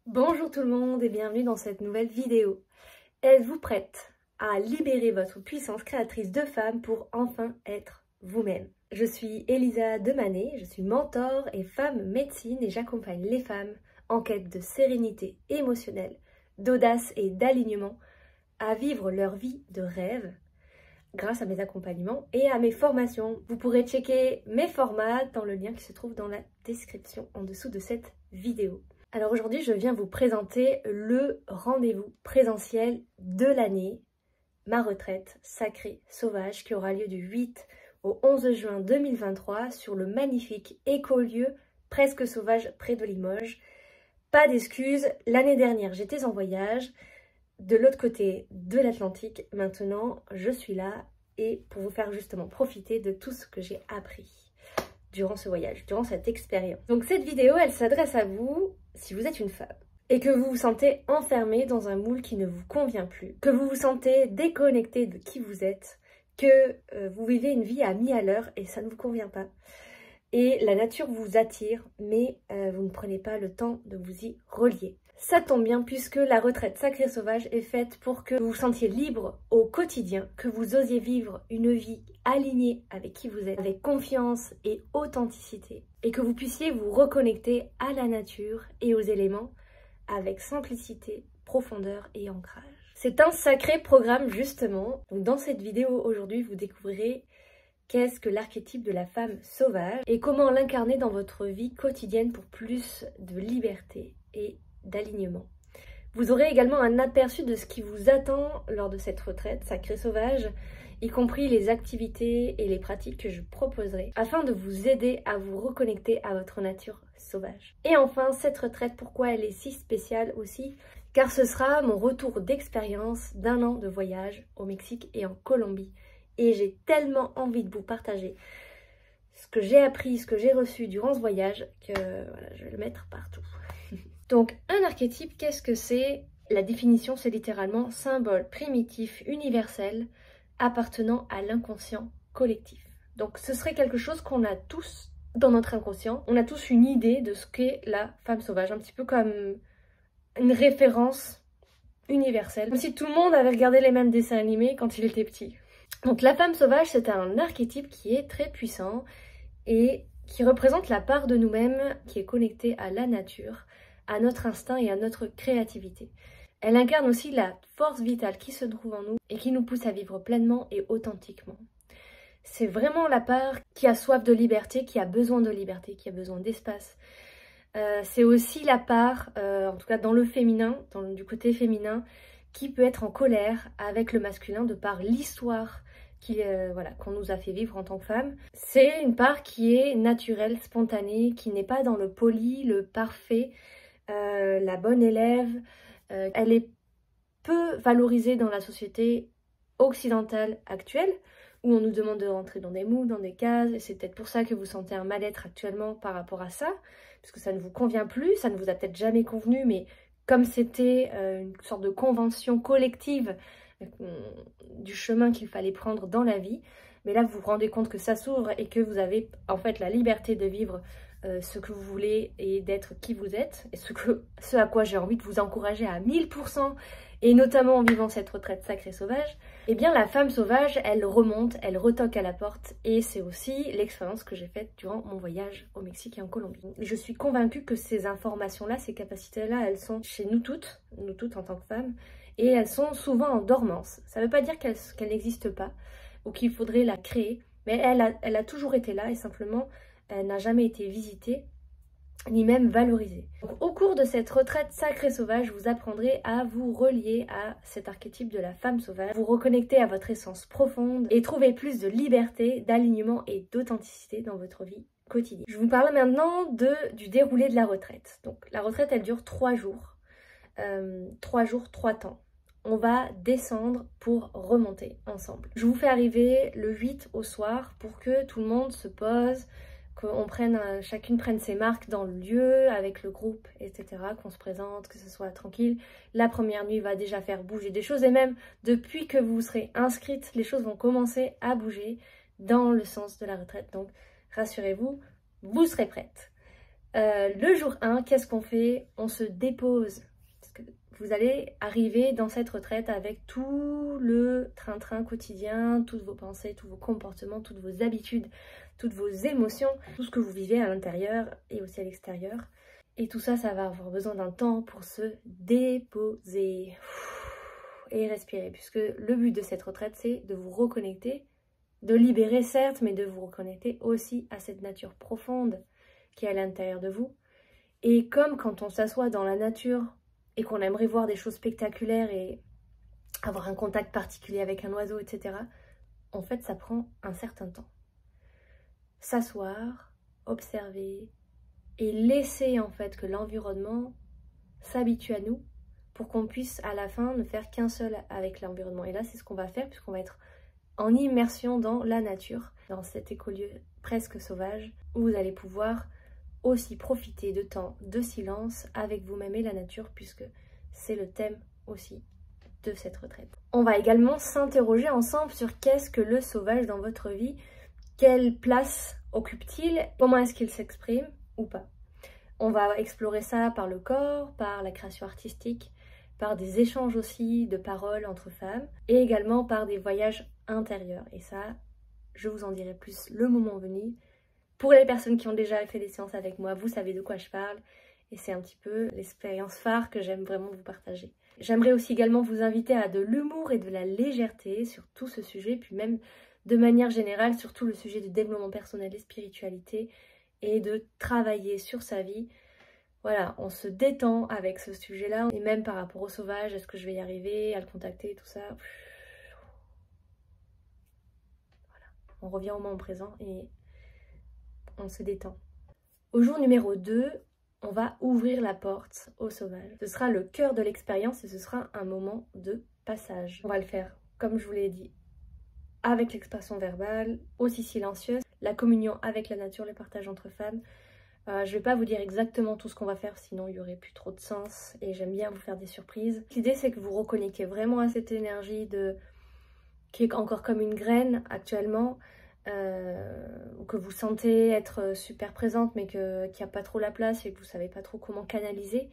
Bonjour tout le monde et bienvenue dans cette nouvelle vidéo. Êtes-vous prête à libérer votre puissance créatrice de femme pour enfin être vous-même? Je suis Elisa Demanet, je suis mentor et femme médecine et j'accompagne les femmes en quête de sérénité émotionnelle, d'audace et d'alignement à vivre leur vie de rêve grâce à mes accompagnements et à mes formations. Vous pourrez checker mes formats dans le lien qui se trouve dans la description en dessous de cette vidéo. Alors aujourd'hui, je viens vous présenter le rendez-vous présentiel de l'année, ma retraite sacrée sauvage, qui aura lieu du 8 au 11 juin 2023 sur le magnifique écolieu presque sauvage près de Limoges. Pas d'excuses, l'année dernière j'étais en voyage de l'autre côté de l'Atlantique. Maintenant, je suis là et pour vous faire justement profiter de tout ce que j'ai appris durant ce voyage, durant cette expérience. Donc cette vidéo, elle s'adresse à vous si vous êtes une femme et que vous vous sentez enfermé dans un moule qui ne vous convient plus, que vous vous sentez déconnecté de qui vous êtes, que vous vivez une vie à 1000 à l'heure et ça ne vous convient pas. Et la nature vous attire, mais vous ne prenez pas le temps de vous y relier. Ça tombe bien puisque la retraite sacrée sauvage est faite pour que vous vous sentiez libre au quotidien, que vous osiez vivre une vie alignée avec qui vous êtes, avec confiance et authenticité, et que vous puissiez vous reconnecter à la nature et aux éléments avec simplicité, profondeur et ancrage. C'est un sacré programme justement. Donc dans cette vidéo aujourd'hui, vous découvrirez qu'est-ce que l'archétype de la femme sauvage et comment l'incarner dans votre vie quotidienne pour plus de liberté et d'alignement. Vous aurez également un aperçu de ce qui vous attend lors de cette retraite sacrée sauvage, y compris les activités et les pratiques que je proposerai, afin de vous aider à vous reconnecter à votre nature sauvage. Et enfin, cette retraite, pourquoi elle est si spéciale aussi? Car ce sera mon retour d'expérience d'1 an de voyage au Mexique et en Colombie. Et j'ai tellement envie de vous partager ce que j'ai appris, ce que j'ai reçu durant ce voyage, que voilà, je vais le mettre partout. Donc un archétype, qu'est-ce que c'est? La définition, c'est littéralement symbole primitif universel appartenant à l'inconscient collectif. Donc ce serait quelque chose qu'on a tous dans notre inconscient. On a tous une idée de ce qu'est la femme sauvage, un petit peu comme une référence universelle. Comme si tout le monde avait regardé les mêmes dessins animés quand il était petit. Donc la femme sauvage, c'est un archétype qui est très puissant et qui représente la part de nous-mêmes qui est connectée à la nature, à notre instinct et à notre créativité. Elle incarne aussi la force vitale qui se trouve en nous et qui nous pousse à vivre pleinement et authentiquement. C'est vraiment la part qui a soif de liberté, qui a besoin de liberté, qui a besoin d'espace. C'est aussi la part, en tout cas dans le féminin, du côté féminin, qui peut être en colère avec le masculin de par l'histoire qu'on nous a fait vivre en tant que femme. C'est une part qui est naturelle, spontanée, qui n'est pas dans le poli, le parfait, la bonne élève. Elle est peu valorisée dans la société occidentale actuelle, où on nous demande de rentrer dans des moules, dans des cases, et c'est peut-être pour ça que vous sentez un mal-être actuellement par rapport à ça, parce que ça ne vous convient plus, ça ne vous a peut-être jamais convenu, mais comme c'était une sorte de convention collective du chemin qu'il fallait prendre dans la vie, mais là vous vous rendez compte que ça s'ouvre et que vous avez en fait la liberté de vivre ce que vous voulez et d'être qui vous êtes, et ce à quoi j'ai envie de vous encourager à 1000%, et notamment en vivant cette retraite sacrée sauvage. Eh bien la femme sauvage, elle remonte, elle retoque à la porte, et c'est aussi l'expérience que j'ai faite durant mon voyage au Mexique et en Colombie. Je suis convaincue que ces informations-là, ces capacités-là, elles sont chez nous toutes en tant que femmes, et elles sont souvent en dormance. Ça ne veut pas dire qu'elles n'existent pas, ou qu'il faudrait la créer, mais elle a toujours été là, et simplement elle n'a jamais été visitée, ni même valorisée. Donc, au cours de cette retraite sacrée sauvage, vous apprendrez à vous relier à cet archétype de la femme sauvage, vous reconnecter à votre essence profonde et trouver plus de liberté, d'alignement et d'authenticité dans votre vie quotidienne. Je vous parle maintenant du déroulé de la retraite. Donc la retraite, elle dure 3 jours. 3 jours, 3 temps. On va descendre pour remonter ensemble. Je vous fais arriver le 8 au soir pour que tout le monde se pose, qu'on chacune prenne ses marques dans le lieu, avec le groupe, etc., qu'on se présente, que ce soit tranquille. La première nuit va déjà faire bouger des choses, et même depuis que vous serez inscrite, les choses vont commencer à bouger dans le sens de la retraite. Donc rassurez-vous, vous serez prête. Le jour 1, qu'est-ce qu'on fait? On se dépose. Parce que vous allez arriver dans cette retraite avec tout le train-train quotidien, toutes vos pensées, tous vos comportements, toutes vos habitudes, toutes vos émotions, tout ce que vous vivez à l'intérieur et aussi à l'extérieur. Et tout ça, ça va avoir besoin d'un temps pour se déposer et respirer. Puisque le but de cette retraite, c'est de vous reconnecter, de libérer certes, mais de vous reconnecter aussi à cette nature profonde qui est à l'intérieur de vous. Et comme quand on s'assoit dans la nature et qu'on aimerait voir des choses spectaculaires et avoir un contact particulier avec un oiseau, etc., en fait, ça prend un certain temps. S'asseoir, observer et laisser en fait que l'environnement s'habitue à nous pour qu'on puisse à la fin ne faire qu'un seul avec l'environnement. Et là, c'est ce qu'on va faire puisqu'on va être en immersion dans la nature, dans cet écolieu presque sauvage où vous allez pouvoir aussi profiter de temps de silence avec vous-même et la nature puisque c'est le thème aussi de cette retraite. On va également s'interroger ensemble sur qu'est-ce que le sauvage dans votre vie, quelle place occupe-t-il, comment est-ce qu'il s'exprime ou pas. On va explorer ça par le corps, par la création artistique, par des échanges aussi de paroles entre femmes et également par des voyages intérieurs. Et ça, je vous en dirai plus le moment venu. Pour les personnes qui ont déjà fait des séances avec moi, vous savez de quoi je parle et c'est un petit peu l'expérience phare que j'aime vraiment vous partager. J'aimerais aussi également vous inviter à de l'humour et de la légèreté sur tout ce sujet, puis même de manière générale sur tout le sujet du développement personnel et spiritualité et de travailler sur sa vie. Voilà, on se détend avec ce sujet-là et même par rapport au sauvage, est-ce que je vais y arriver à le contacter, tout ça. Voilà, on revient au moment présent et on se détend. Au jour numéro 2, on va ouvrir la porte au sauvage. Ce sera le cœur de l'expérience et ce sera un moment de passage. On va le faire, comme je vous l'ai dit, avec l'expression verbale, aussi silencieuse, la communion avec la nature, le partage entre femmes. Je ne vais pas vous dire exactement tout ce qu'on va faire, sinon il n'y aurait plus trop de sens et j'aime bien vous faire des surprises. L'idée c'est que vous reconnectez vraiment à cette énergie qui est encore comme une graine actuellement, que vous sentez être super présente mais qu'il n'y a pas trop la place et que vous ne savez pas trop comment canaliser,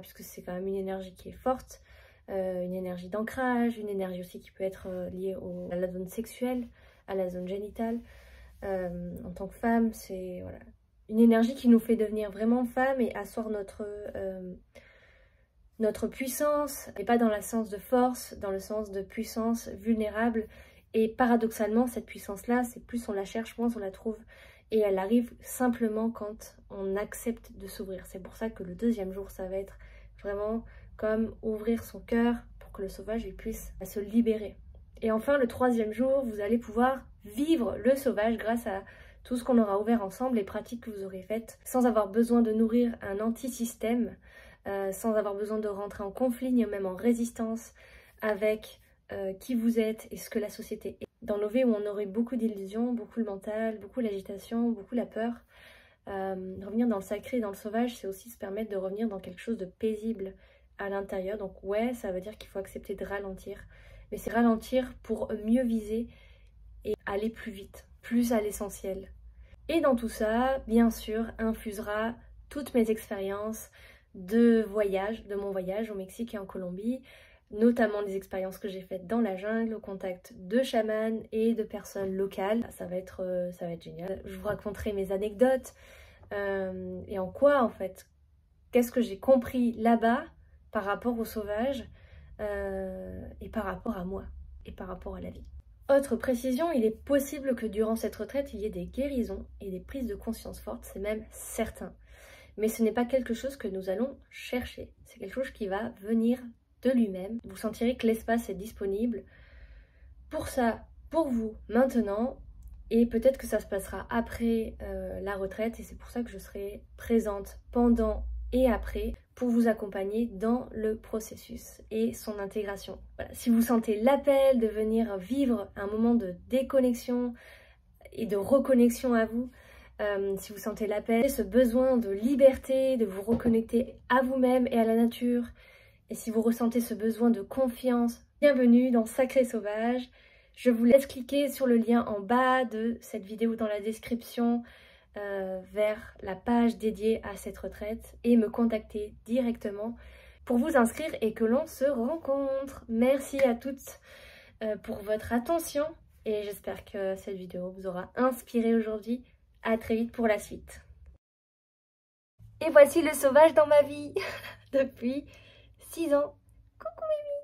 puisque c'est quand même une énergie qui est forte, une énergie d'ancrage, une énergie aussi qui peut être liée à la zone sexuelle, à la zone génitale. En tant que femme, c'est voilà, une énergie qui nous fait devenir vraiment femme et asseoir notre puissance, et pas dans le sens de force, dans le sens de puissance vulnérable. Et paradoxalement, cette puissance-là, c'est plus on la cherche, moins on la trouve. Et elle arrive simplement quand on accepte de s'ouvrir. C'est pour ça que le deuxième jour, ça va être vraiment comme ouvrir son cœur pour que le sauvage il puisse se libérer. Et enfin, le troisième jour, vous allez pouvoir vivre le sauvage grâce à tout ce qu'on aura ouvert ensemble, les pratiques que vous aurez faites, sans avoir besoin de nourrir un anti-système, sans avoir besoin de rentrer en conflit, ni même en résistance avec qui vous êtes et ce que la société est. Dans nos vies où on aurait beaucoup d'illusions, beaucoup le mental, beaucoup l'agitation, beaucoup la peur, revenir dans le sacré et dans le sauvage, c'est aussi se permettre de revenir dans quelque chose de paisible à l'intérieur. Donc ouais, ça veut dire qu'il faut accepter de ralentir, mais c'est ralentir pour mieux viser et aller plus vite, plus à l'essentiel. Et dans tout ça, bien sûr, infusera toutes mes expériences de voyage, de mon voyage au Mexique et en Colombie, notamment des expériences que j'ai faites dans la jungle, au contact de chamans et de personnes locales. Ça va être génial. Je vous raconterai mes anecdotes et en quoi, en fait, qu'est-ce que j'ai compris là-bas par rapport au sauvage et par rapport à moi et par rapport à la vie. Autre précision, il est possible que durant cette retraite, il y ait des guérisons et des prises de conscience fortes, c'est même certain. Mais ce n'est pas quelque chose que nous allons chercher, c'est quelque chose qui va venir de lui-même. Vous sentirez que l'espace est disponible pour ça, pour vous, maintenant, et peut-être que ça se passera après la retraite, et c'est pour ça que je serai présente pendant et après pour vous accompagner dans le processus et son intégration. Voilà. Si vous sentez l'appel de venir vivre un moment de déconnexion et de reconnexion à vous, si vous sentez l'appel, ce besoin de liberté, de vous reconnecter à vous-même et à la nature, et si vous ressentez ce besoin de confiance, bienvenue dans Sacré Sauvage. Je vous laisse cliquer sur le lien en bas de cette vidéo dans la description vers la page dédiée à cette retraite et me contacter directement pour vous inscrire et que l'on se rencontre. Merci à toutes pour votre attention et j'espère que cette vidéo vous aura inspiré aujourd'hui. À très vite pour la suite. Et voici le sauvage dans ma vie depuis 6 ans. Coucou Mimi.